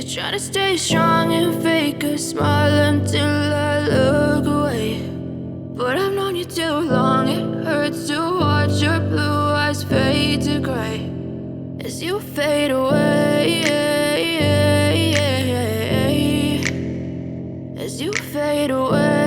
try to stay strong and fake a smile until I look away. But I've known you too long, it hurts to watch your blue eyes fade to gray as you fade away, as you fade away.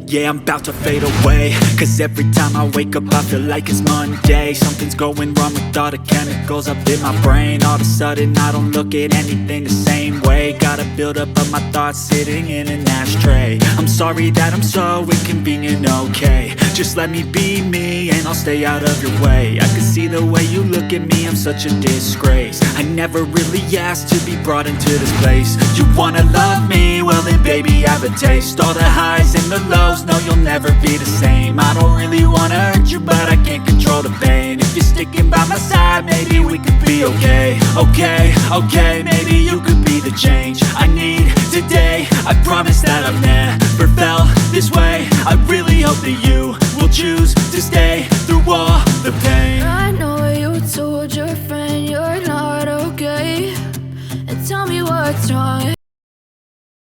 Yeah, I'm about to fade away, cause every time I wake up I feel like it's Monday. Something's going wrong with all the chemicals up in my brain. All of a sudden I don't look at anything the same way. Got a buildup of my thoughts sitting in an ashtray. I'm sorry that I'm so inconvenient, okay. Just let me be me and I'll stay out of your way. I can see the way you look at me, I'm such a disgrace. I never really asked to be brought into this place. You wanna love me? Well then baby have a taste. All the highs and the lows, no you'll never be the same. I don't really wanna hurt you but I can't control the pain. If you're sticking by my side maybe we could be okay. Okay, maybe you could be the change I need today. I promise that I've never